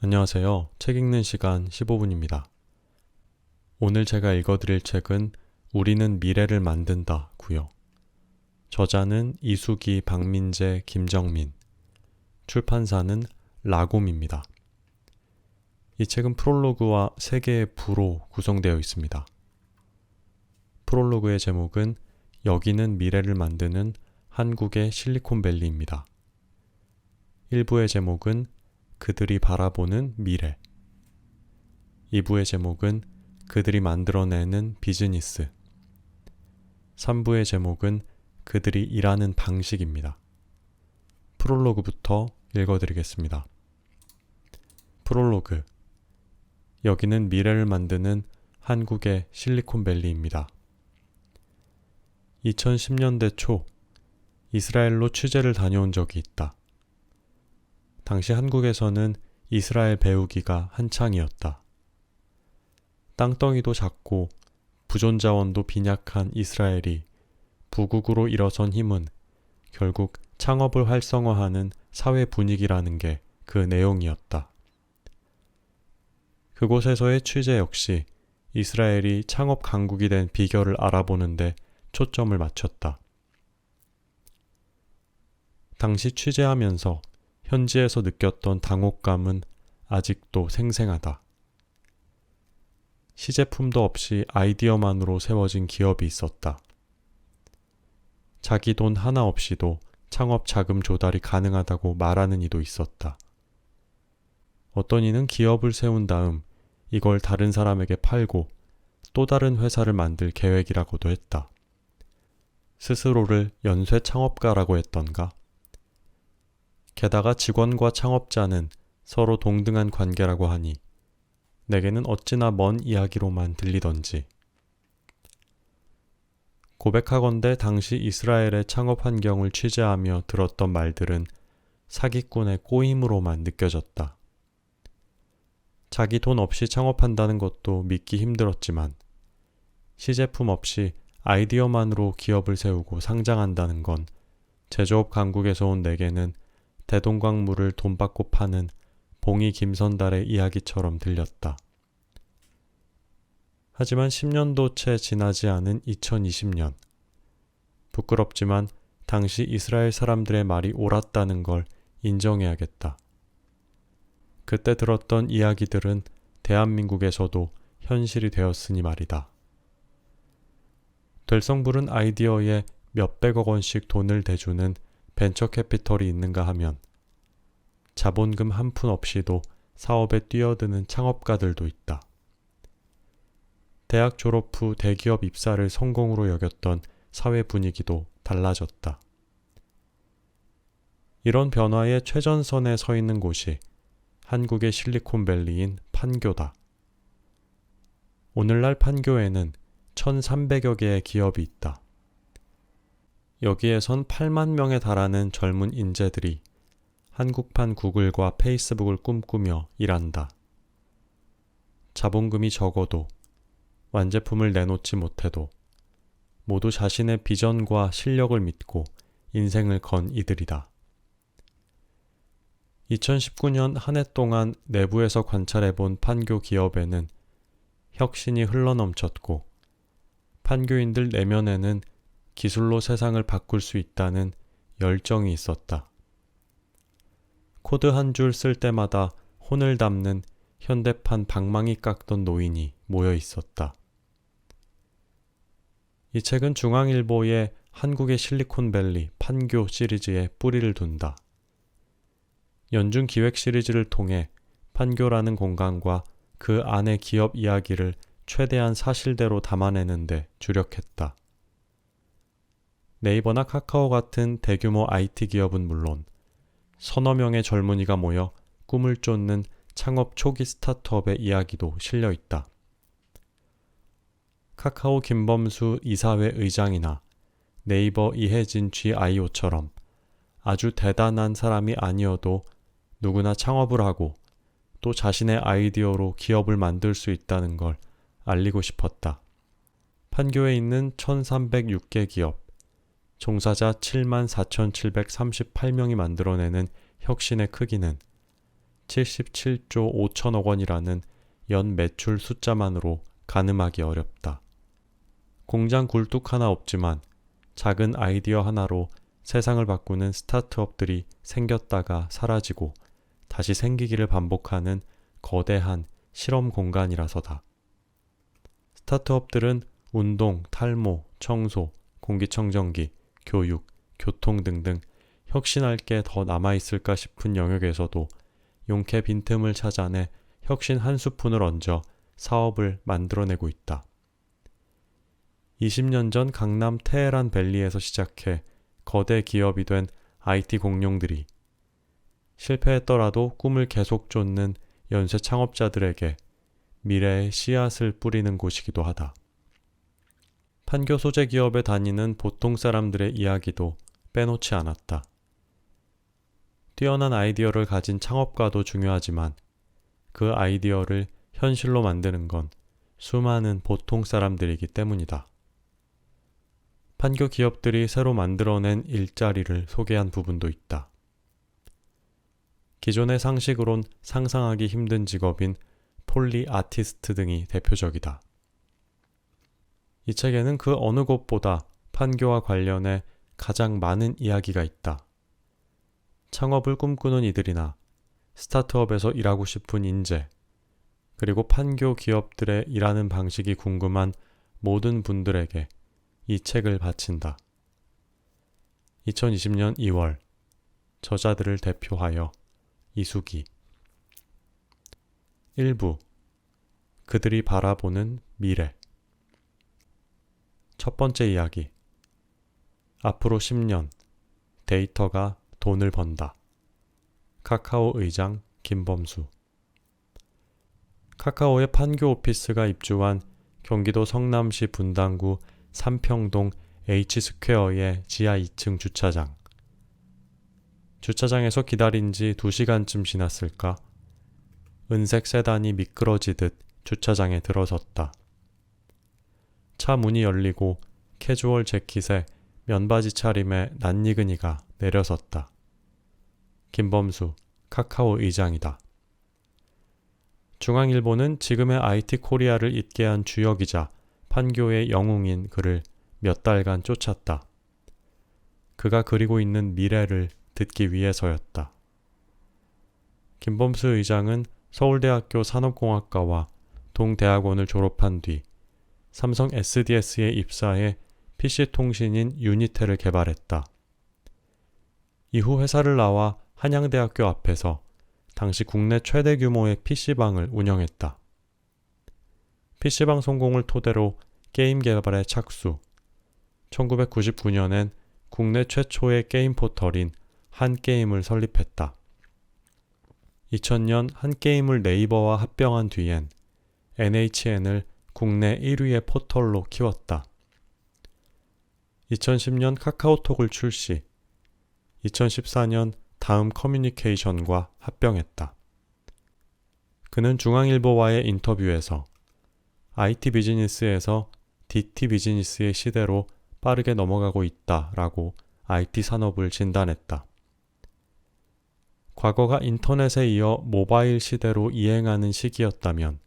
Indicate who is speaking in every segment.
Speaker 1: 안녕하세요. 책 읽는 시간 15분입니다. 오늘 제가 읽어드릴 책은 우리는 미래를 만든다 구요. 저자는 이수기, 박민재, 김정민, 출판사는 라곰입니다. 이 책은 프롤로그와 3개의 부로 구성되어 있습니다. 프롤로그의 제목은 여기는 미래를 만드는 한국의 실리콘밸리입니다. 1부의 제목은 그들이 바라보는 미래. 2부의 제목은 그들이 만들어내는 비즈니스. 3부의 제목은 그들이 일하는 방식입니다. 프롤로그부터 읽어드리겠습니다. 프롤로그. 여기는 미래를 만드는 한국의 실리콘밸리입니다. 2010년대 초 이스라엘로 취재를 다녀온 적이 있다. 당시 한국에서는 이스라엘 배우기가 한창이었다. 땅덩이도 작고 부존자원도 빈약한 이스라엘이 부국으로 일어선 힘은 결국 창업을 활성화하는 사회 분위기라는 게 그 내용이었다. 그곳에서의 취재 역시 이스라엘이 창업 강국이 된 비결을 알아보는데 초점을 맞췄다. 당시 취재하면서 현지에서 느꼈던 당혹감은 아직도 생생하다. 시제품도 없이 아이디어만으로 세워진 기업이 있었다. 자기 돈 하나 없이도 창업 자금 조달이 가능하다고 말하는 이도 있었다. 어떤 이는 기업을 세운 다음 이걸 다른 사람에게 팔고 또 다른 회사를 만들 계획이라고도 했다. 스스로를 연쇄 창업가라고 했던가? 게다가 직원과 창업자는 서로 동등한 관계라고 하니 내게는 어찌나 먼 이야기로만 들리던지. 고백하건대 당시 이스라엘의 창업 환경을 취재하며 들었던 말들은 사기꾼의 꼬임으로만 느껴졌다. 자기 돈 없이 창업한다는 것도 믿기 힘들었지만 시제품 없이 아이디어만으로 기업을 세우고 상장한다는 건 제조업 강국에서 온 내게는 대동강물을 돈 받고 파는 봉이 김선달의 이야기처럼 들렸다. 하지만 10년도 채 지나지 않은 2020년, 부끄럽지만 당시 이스라엘 사람들의 말이 옳았다는 걸 인정해야겠다. 그때 들었던 이야기들은 대한민국에서도 현실이 되었으니 말이다. 될성부른 아이디어에 몇백억 원씩 돈을 대주는 벤처 캐피털이 있는가 하면 자본금 한 푼 없이도 사업에 뛰어드는 창업가들도 있다. 대학 졸업 후 대기업 입사를 성공으로 여겼던 사회 분위기도 달라졌다. 이런 변화의 최전선에 서 있는 곳이 한국의 실리콘밸리인 판교다. 오늘날 판교에는 1,300여 개의 기업이 있다. 여기에선 8만 명에 달하는 젊은 인재들이 한국판 구글과 페이스북을 꿈꾸며 일한다. 자본금이 적어도 완제품을 내놓지 못해도 모두 자신의 비전과 실력을 믿고 인생을 건 이들이다. 2019년 한 해 동안 내부에서 관찰해본 판교 기업에는 혁신이 흘러넘쳤고 판교인들 내면에는 기술로 세상을 바꿀 수 있다는 열정이 있었다. 코드 한 줄 쓸 때마다 혼을 담는 현대판 방망이 깎던 노인이 모여 있었다. 이 책은 중앙일보의 한국의 실리콘밸리 판교 시리즈에 뿌리를 둔다. 연중 기획 시리즈를 통해 판교라는 공간과 그 안의 기업 이야기를 최대한 사실대로 담아내는데 주력했다. 네이버나 카카오 같은 대규모 IT 기업은 물론 서너 명의 젊은이가 모여 꿈을 쫓는 창업 초기 스타트업의 이야기도 실려 있다. 카카오 김범수 이사회 의장이나 네이버 이혜진 GIO처럼 아주 대단한 사람이 아니어도 누구나 창업을 하고 또 자신의 아이디어로 기업을 만들 수 있다는 걸 알리고 싶었다. 판교에 있는 1,306개 기업, 종사자 74,738명이 만들어내는 혁신의 크기는 77조 5천억 원이라는 연 매출 숫자만으로 가늠하기 어렵다. 공장 굴뚝 하나 없지만 작은 아이디어 하나로 세상을 바꾸는 스타트업들이 생겼다가 사라지고 다시 생기기를 반복하는 거대한 실험 공간이라서다. 스타트업들은 운동, 탈모, 청소, 공기청정기, 교육, 교통 등등 혁신할 게 더 남아있을까 싶은 영역에서도 용케 빈틈을 찾아내 혁신 한 스푼을 얹어 사업을 만들어내고 있다. 20년 전 강남 테헤란 밸리에서 시작해 거대 기업이 된 IT 공룡들이 실패했더라도 꿈을 계속 쫓는 연쇄 창업자들에게 미래의 씨앗을 뿌리는 곳이기도 하다. 판교 소재 기업에 다니는 보통 사람들의 이야기도 빼놓지 않았다. 뛰어난 아이디어를 가진 창업가도 중요하지만 그 아이디어를 현실로 만드는 건 수많은 보통 사람들이기 때문이다. 판교 기업들이 새로 만들어낸 일자리를 소개한 부분도 있다. 기존의 상식으론 상상하기 힘든 직업인 폴리 아티스트 등이 대표적이다. 이 책에는 그 어느 곳보다 판교와 관련해 가장 많은 이야기가 있다. 창업을 꿈꾸는 이들이나 스타트업에서 일하고 싶은 인재, 그리고 판교 기업들의 일하는 방식이 궁금한 모든 분들에게 이 책을 바친다. 2020년 2월 저자들을 대표하여 이수기 1부 그들이 바라보는 미래 첫 번째 이야기 앞으로 10년 데이터가 돈을 번다. 카카오 의장 김범수 카카오의 판교 오피스가 입주한 경기도 성남시 분당구 삼평동 H스퀘어의 지하 2층 주차장. 주차장에서 기다린 지 2시간쯤 지났을까? 은색 세단이 미끄러지듯 주차장에 들어섰다. 차 문이 열리고 캐주얼 재킷에 면바지 차림의 낯익은 이가 내려섰다. 김범수, 카카오 의장이다. 중앙일보는 지금의 IT 코리아를 잇게 한 주역이자 판교의 영웅인 그를 몇 달간 쫓았다. 그가 그리고 있는 미래를 듣기 위해서였다. 김범수 의장은 서울대학교 산업공학과와 동대학원을 졸업한 뒤 삼성 SDS에 입사해 PC통신인 유니텔을 개발했다. 이후 회사를 나와 한양대학교 앞에서 당시 국내 최대 규모의 PC방을 운영했다. PC방 성공을 토대로 게임 개발에 착수. 1999년엔 국내 최초의 게임 포털인 한게임을 설립했다. 2000년 한게임을 네이버와 합병한 뒤엔 NHN을 국내 1위의 포털로 키웠다. 2010년 카카오톡을 출시, 2014년 다음 커뮤니케이션과 합병했다. 그는 중앙일보와의 인터뷰에서 IT 비즈니스에서 DT 비즈니스의 시대로 빠르게 넘어가고 있다라고 IT 산업을 진단했다. 과거가 인터넷에 이어 모바일 시대로 이행하는 시기였다면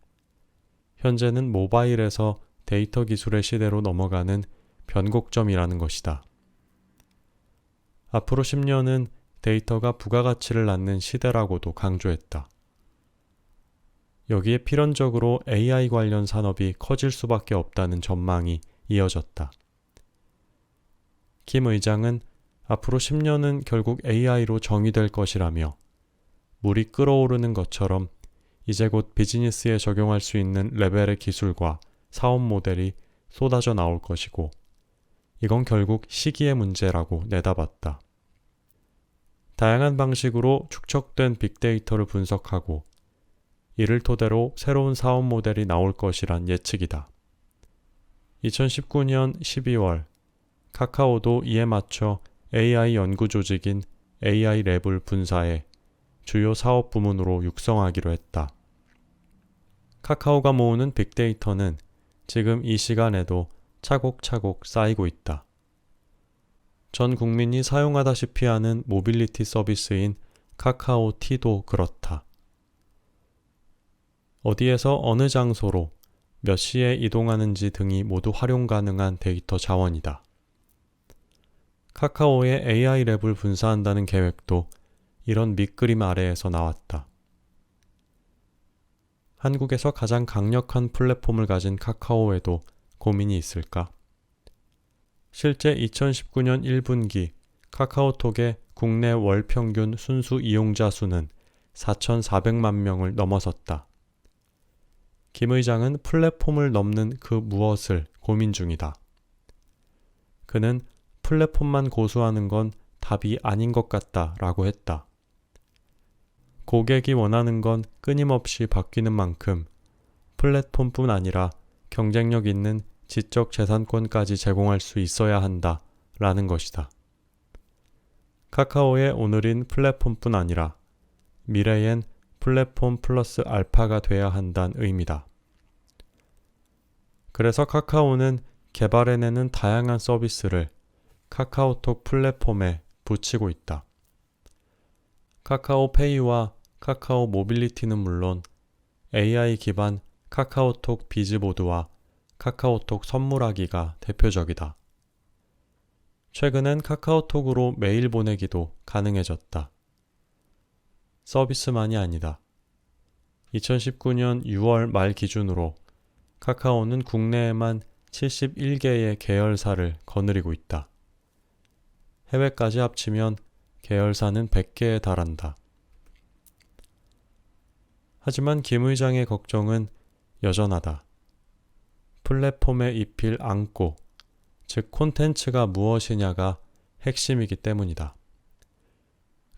Speaker 1: 현재는 모바일에서 데이터 기술의 시대로 넘어가는 변곡점이라는 것이다. 앞으로 10년은 데이터가 부가가치를 낳는 시대라고도 강조했다. 여기에 필연적으로 AI 관련 산업이 커질 수밖에 없다는 전망이 이어졌다. 김 의장은 앞으로 10년은 결국 AI로 정의될 것이라며 물이 끓어오르는 것처럼 이제 곧 비즈니스에 적용할 수 있는 레벨의 기술과 사업 모델이 쏟아져 나올 것이고 이건 결국 시기의 문제라고 내다봤다. 다양한 방식으로 축적된 빅데이터를 분석하고 이를 토대로 새로운 사업 모델이 나올 것이란 예측이다. 2019년 12월 카카오도 이에 맞춰 AI 연구 조직인 AI랩을 분사해 주요 사업 부문으로 육성하기로 했다. 카카오가 모으는 빅데이터는 지금 이 시간에도 차곡차곡 쌓이고 있다. 전 국민이 사용하다시피 하는 모빌리티 서비스인 카카오티도 그렇다. 어디에서 어느 장소로 몇 시에 이동하는지 등이 모두 활용 가능한 데이터 자원이다. 카카오의 AI 랩을 분사한다는 계획도 이런 밑그림 아래에서 나왔다. 한국에서 가장 강력한 플랫폼을 가진 카카오에도 고민이 있을까? 실제 2019년 1분기 카카오톡의 국내 월 평균 순수 이용자 수는 4,400만 명을 넘어섰다. 김 의장은 플랫폼을 넘는 그 무엇을 고민 중이다. 그는 플랫폼만 고수하는 건 답이 아닌 것 같다 라고 했다. 고객이 원하는 건 끊임없이 바뀌는 만큼 플랫폼뿐 아니라 경쟁력 있는 지적 재산권까지 제공할 수 있어야 한다 라는 것이다. 카카오의 오늘인 플랫폼뿐 아니라 미래엔 플랫폼 플러스 알파가 돼야 한다는 의미다. 그래서 카카오는 개발해내는 다양한 서비스를 카카오톡 플랫폼에 붙이고 있다. 카카오페이와 카카오 모빌리티는 물론 AI 기반 카카오톡 비즈보드와 카카오톡 선물하기가 대표적이다. 최근엔 카카오톡으로 메일 보내기도 가능해졌다. 서비스만이 아니다. 2019년 6월 말 기준으로 카카오는 국내에만 71개의 계열사를 거느리고 있다. 해외까지 합치면 계열사는 100개에 달한다. 하지만 김 의장의 걱정은 여전하다. 플랫폼에 입힐 안고, 즉 콘텐츠가 무엇이냐가 핵심이기 때문이다.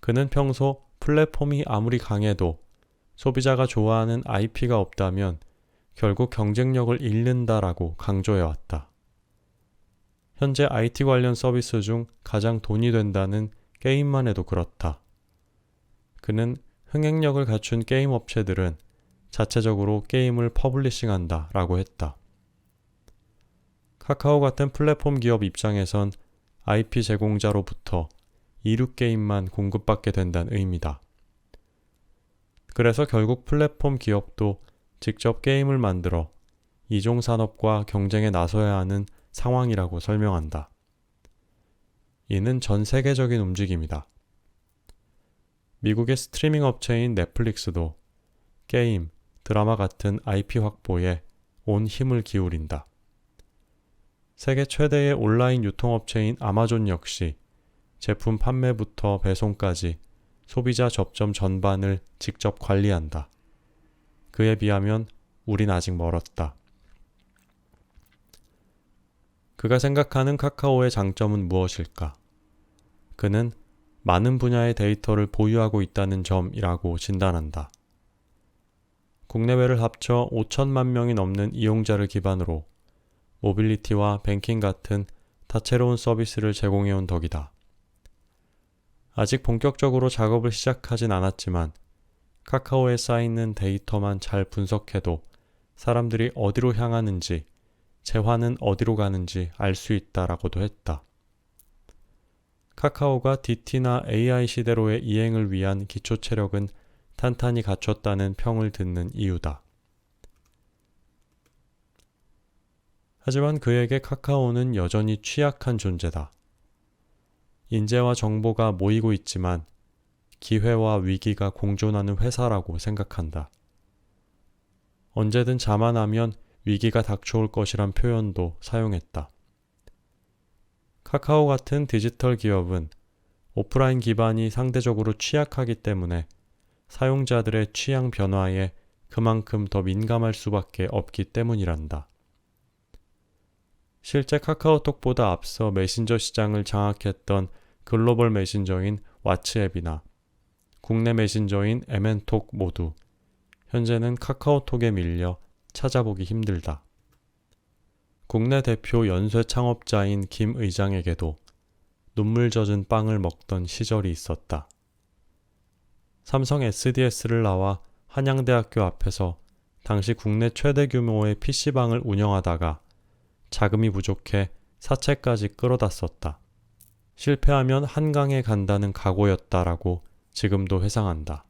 Speaker 1: 그는 평소 플랫폼이 아무리 강해도 소비자가 좋아하는 IP가 없다면 결국 경쟁력을 잃는다라고 강조해왔다. 현재 IT 관련 서비스 중 가장 돈이 된다는 게임만 해도 그렇다. 그는 흥행력을 갖춘 게임 업체들은 자체적으로 게임을 퍼블리싱한다 라고 했다. 카카오 같은 플랫폼 기업 입장에선 IP 제공자로부터 이륙 게임만 공급받게 된다는 의미다. 그래서 결국 플랫폼 기업도 직접 게임을 만들어 이종 산업과 경쟁에 나서야 하는 상황이라고 설명한다. 이는 전 세계적인 움직임이다. 미국의 스트리밍 업체인 넷플릭스도 게임, 드라마 같은 IP 확보에 온 힘을 기울인다. 세계 최대의 온라인 유통업체인 아마존 역시 제품 판매부터 배송까지 소비자 접점 전반을 직접 관리한다. 그에 비하면 우린 아직 멀었다. 그가 생각하는 카카오의 장점은 무엇일까? 그는 많은 분야의 데이터를 보유하고 있다는 점이라고 진단한다. 국내외를 합쳐 5천만 명이 넘는 이용자를 기반으로 모빌리티와 뱅킹 같은 다채로운 서비스를 제공해온 덕이다. 아직 본격적으로 작업을 시작하진 않았지만 카카오에 쌓이는 데이터만 잘 분석해도 사람들이 어디로 향하는지, 재화는 어디로 가는지 알 수 있다라고도 했다. 카카오가 DT나 AI 시대로의 이행을 위한 기초 체력은 탄탄히 갖췄다는 평을 듣는 이유다. 하지만 그에게 카카오는 여전히 취약한 존재다. 인재와 정보가 모이고 있지만 기회와 위기가 공존하는 회사라고 생각한다. 언제든 자만하면 위기가 닥쳐올 것이란 표현도 사용했다. 카카오 같은 디지털 기업은 오프라인 기반이 상대적으로 취약하기 때문에 사용자들의 취향 변화에 그만큼 더 민감할 수밖에 없기 때문이란다. 실제 카카오톡보다 앞서 메신저 시장을 장악했던 글로벌 메신저인 왓츠앱이나 국내 메신저인 MN톡 모두 현재는 카카오톡에 밀려 찾아보기 힘들다. 국내 대표 연쇄 창업자인 김 의장에게도 눈물 젖은 빵을 먹던 시절이 있었다. 삼성 SDS를 나와 한양대학교 앞에서 당시 국내 최대 규모의 PC방을 운영하다가 자금이 부족해 사채까지 끌어다 썼다. 실패하면 한강에 간다는 각오였다라고 지금도 회상한다.